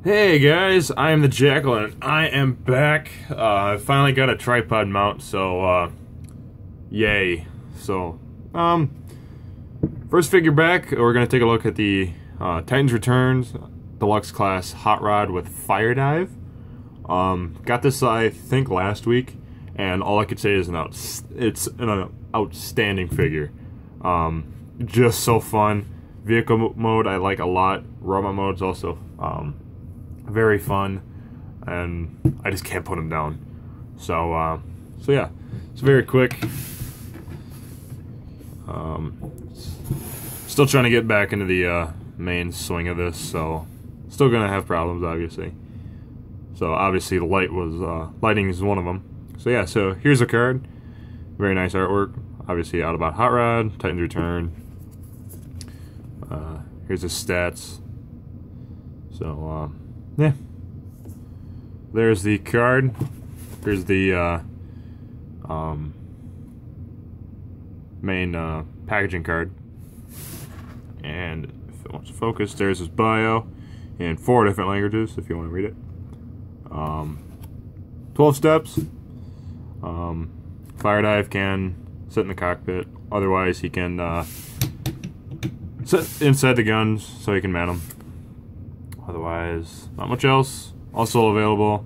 Hey guys, I am the Jackal and I am back. I finally got a tripod mount, so yay. So, first figure back, we're gonna take a look at the Titans Returns Deluxe Class Hot Rod with FIREDRIVE. Got this I think last week, and all I could say is it's an outstanding figure. Just so fun. Vehicle mode I like a lot. Robot mode's also very fun, and I just can't put them down. So yeah, it's very quick. Still trying to get back into the main swing of this, so still gonna have problems, obviously. So obviously the lighting is one of them. So yeah, so here's a card. Very nice artwork. Obviously Autobot Hot Rod, Titans Return. Here's his stats. So yeah, there's the card. Here's the main packaging card, and if it wants to focus, there's his bio in 4 different languages if you want to read it. 12 steps. FIREDRIVE can sit in the cockpit. Otherwise, he can sit inside the guns so he can man them. Otherwise, not much else. Also available,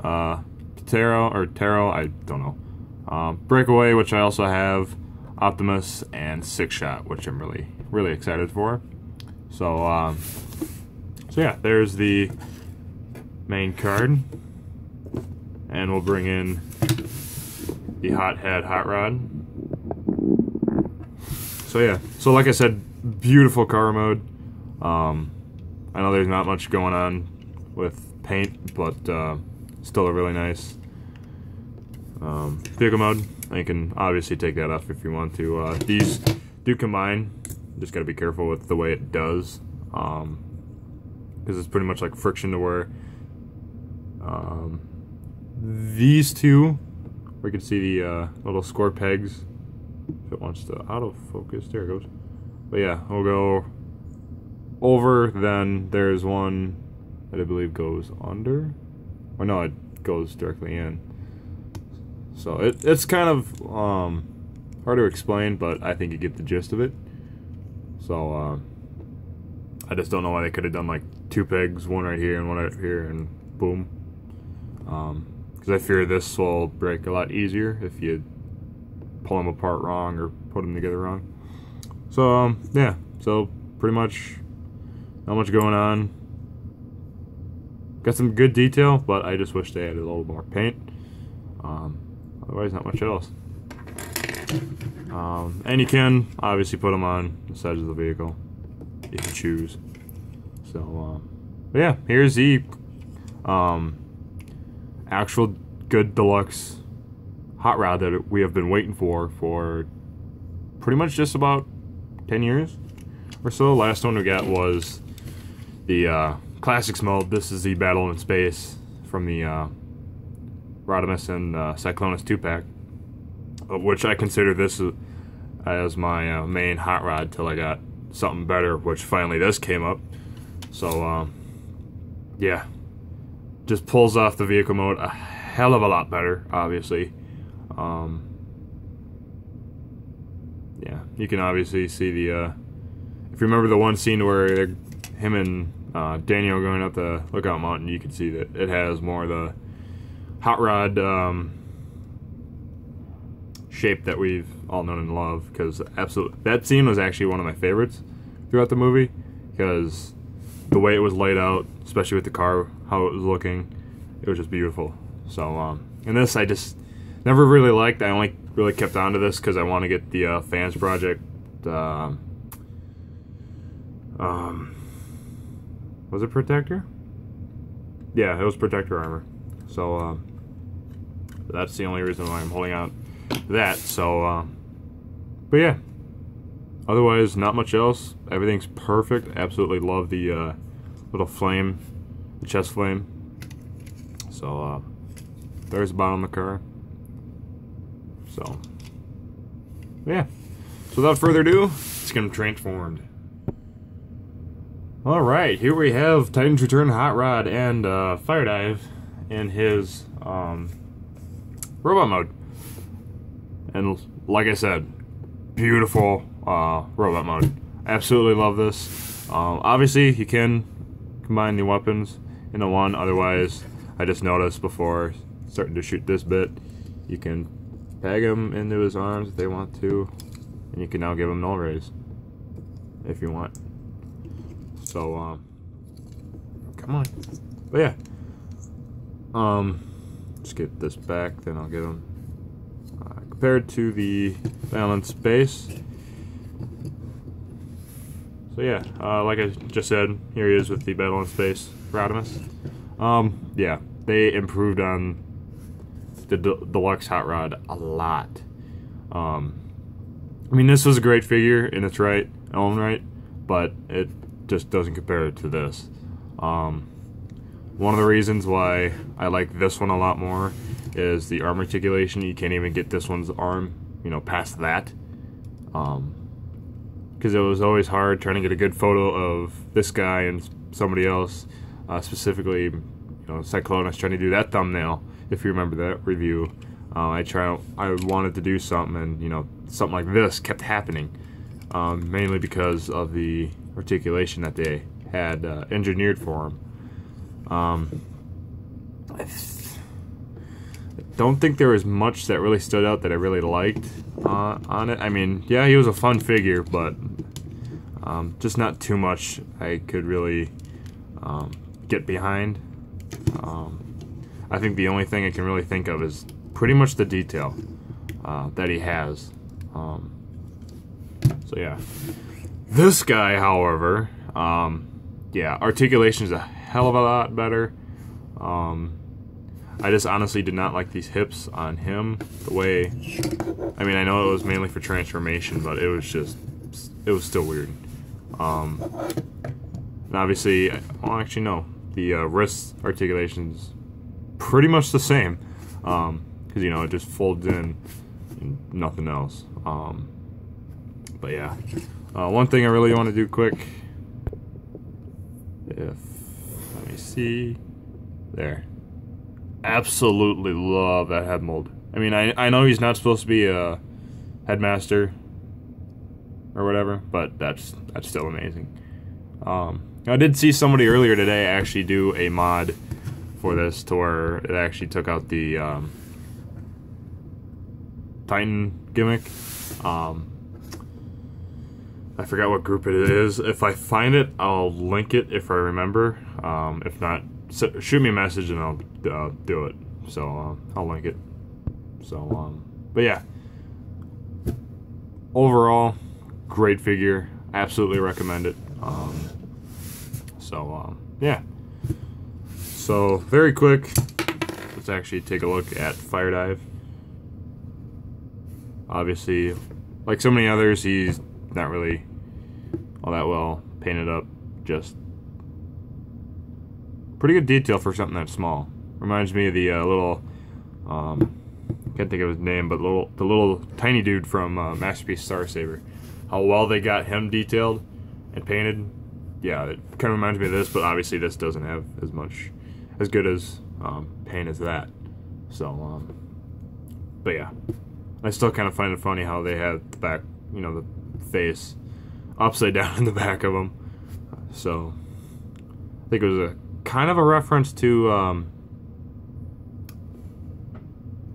Taro, I don't know. Breakaway, which I also have, Optimus, and Six Shot, which I'm really excited for. So yeah, there's the main card, and we'll bring in the Hothead Hot Rod. So yeah, so like I said, beautiful car mode. I know there's not much going on with paint, but still a really nice vehicle mode. You can obviously take that off if you want to. These do combine. Just gotta be careful with the way it does, because it's pretty much like friction to where these two, we can see the little square pegs. If it wants to autofocus, there it goes. But yeah, we'll go over, then there's one that I believe goes under, or no, it goes directly in. So it's kind of hard to explain, but I think you get the gist of it. So I just don't know why they could have done like 2 pegs, one right here and one right here, and boom. Because I fear this will break a lot easier if you pull them apart wrong or put them together wrong. So yeah, so pretty much not much going on. Got some good detail, but I just wish they added a little more paint. Otherwise, not much else. And you can obviously put them on the sides of the vehicle if you choose. So but yeah, here's the actual good deluxe hot rod that we have been waiting for pretty much just about 10 years or so. Last one we got was the Classics mode. This is the Battle in Space from the Rodimus and Cyclonus 2-pack, which I consider this as my main hot rod till I got something better, which finally this came up. So yeah, just pulls off the vehicle mode a hell of a lot better, obviously. Yeah, you can obviously see the if you remember the one scene where him and Daniel going up the Lookout Mountain, you can see that it has more of the hot rod shape that we've all known and loved. Because that scene was actually one of my favorites throughout the movie, because the way it was laid out, especially with the car, how it was looking, it was just beautiful. So and this I just never really liked. I only really kept on to this because I want to get the Fans Project. Was it Protector? Yeah, it was Protector armor. So that's the only reason why I'm holding out that. So but yeah, otherwise not much else. Everything's perfect. Absolutely love the little flame, the chest flame. So there's the bottom of the car. So yeah, so without further ado, let's get him transformed. Alright, here we have Titan's Return Hot Rod and FIREDRIVE in his robot mode. And like I said, beautiful robot mode. Absolutely love this. Obviously, you can combine the weapons into one, otherwise, I just noticed before starting to shoot this bit, you can peg him into his arms if they want to, and you can now give him null raise if you want. So, come on. But yeah. Just get this back, then I'll get him. Compared to the balance base. So yeah, like I just said, here he is with the balance base Rodimus. Yeah, they improved on the deluxe hot rod a lot. I mean, this was a great figure in its own right, but it just doesn't compare to this. One of the reasons why I like this one a lot more is the arm articulation. You can't even get this one's arm, you know, past that. Because it was always hard trying to get a good photo of this guy and somebody else, specifically, you know, Cyclonus trying to do that thumbnail. If you remember that review, I wanted to do something, and you know, something like this kept happening, mainly because of the articulation that they had engineered for him. I don't think there was much that really stood out that I really liked on it. I mean, yeah, he was a fun figure, but just not too much I could really get behind. I think the only thing I can really think of is pretty much the detail that he has. So yeah. This guy, however, yeah, articulation is a hell of a lot better. I just honestly did not like these hips on him. The way, I mean, I know it was mainly for transformation, but it was still weird. And obviously, well, actually no, the wrist articulation's pretty much the same, because you know, it just folds in and nothing else. But yeah, one thing I really want to do quick, let me see, there. Absolutely love that head mold. I mean, I know he's not supposed to be a headmaster or whatever, but that's still amazing. I did see somebody earlier today actually do a mod for this to where it actually took out the Titan gimmick. I forgot what group it is. If I find it, I'll link it if I remember. If not, shoot me a message and I'll do it. So I'll link it. So but yeah, overall, great figure. Absolutely recommend it. Yeah. So very quick, let's actually take a look at FIREDRIVE. Obviously, like so many others, he's not really all that well painted up. Just pretty good detail for something that small. Reminds me of the little, can't think of his name, but the little tiny dude from Masterpiece Star Saber. How well they got him detailed and painted. Yeah, it kind of reminds me of this, but obviously this doesn't have as good as paint as that. So, but yeah, I still kind of find it funny how they have the back, you know, the face upside down in the back of them. So I think it was a kind of a reference to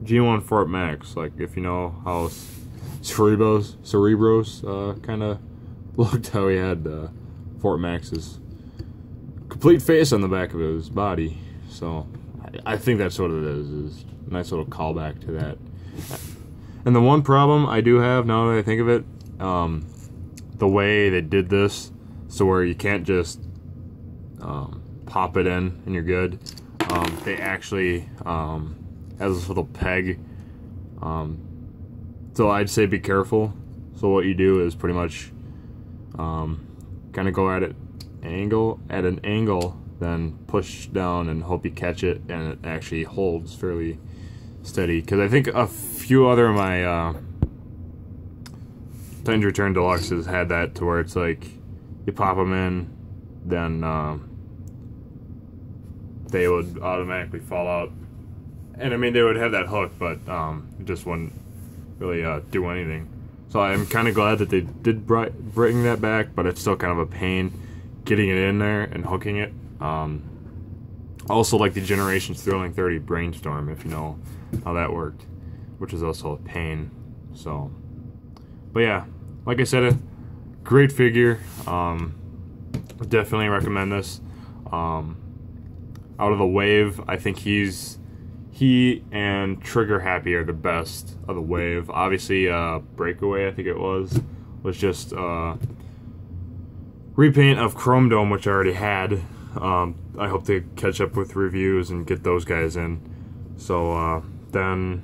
G1 Fort Max, like if you know how Cerebros kind of looked, how he had Fort Max's complete face on the back of his body. So I think that's what it is a nice little callback to that. And the one problem I do have, now that I think of it, the way they did this, so where you can't just pop it in and you're good. They actually has this little peg. So I'd say be careful. So what you do is pretty much kind of go at an angle, then push down and hope you catch it, and it actually holds fairly steady. Because I think a few other of my Titan's Return Deluxes had that to where it's like you pop them in then they would automatically fall out. And I mean, they would have that hook, but it just wouldn't really do anything. So I'm kind of glad that they did bring that back, but it's still kind of a pain getting it in there and hooking it. Also, like the Generations Thrilling 30 Brainstorm, if you know how that worked, which is also a pain. So, but yeah, like I said, a great figure. Definitely recommend this. Out of the wave, I think he and Trigger Happy are the best of the wave. Obviously, Breakaway, I think it was just repaint of Chrome Dome, which I already had. I hope to catch up with reviews and get those guys in. So then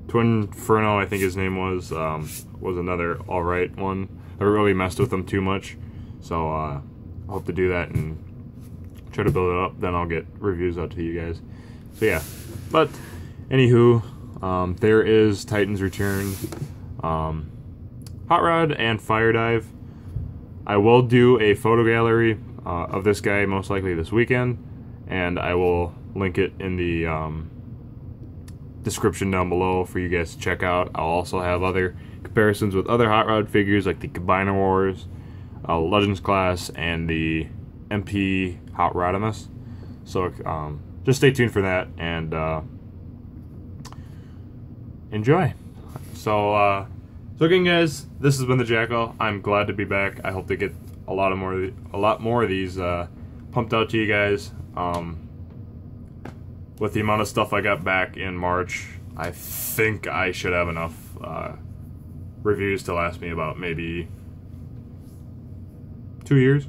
Twin Inferno, I think his name was another alright one. I really messed with them too much, so I hope to do that and try to build it up. Then I'll get reviews out to you guys. So yeah, but anywho, there is Titan's Return, Hot Rod, and FIREDRIVE. I will do a photo gallery of this guy most likely this weekend, and I will link it in the description down below for you guys to check out. I'll also have other comparisons with other Hot Rod figures like the Combiner Wars, Legends Class, and the MP Hot Rodimus. So just stay tuned for that and enjoy. So again, guys, this has been the Jackal. I'm glad to be back. I hope to get a lot more of these pumped out to you guys. With the amount of stuff I got back in March, I think I should have enough reviews to last me about maybe 2 years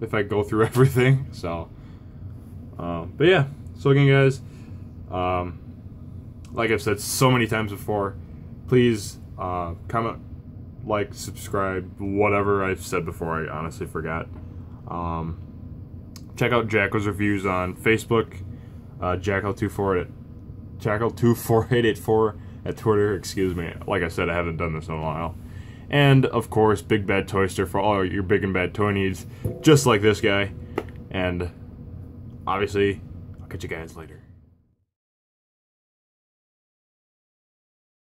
if I go through everything. So, but yeah. So again, guys, like I've said so many times before, please comment, like, subscribe, whatever I've said before. I honestly forgot. Check out Jackal's reviews on Facebook. Jackal24884 at Twitter. Excuse me. Like I said, I haven't done this in a while. And of course, Big Bad Toyster for all your big and bad toy needs, just like this guy. And obviously, I'll catch you guys later.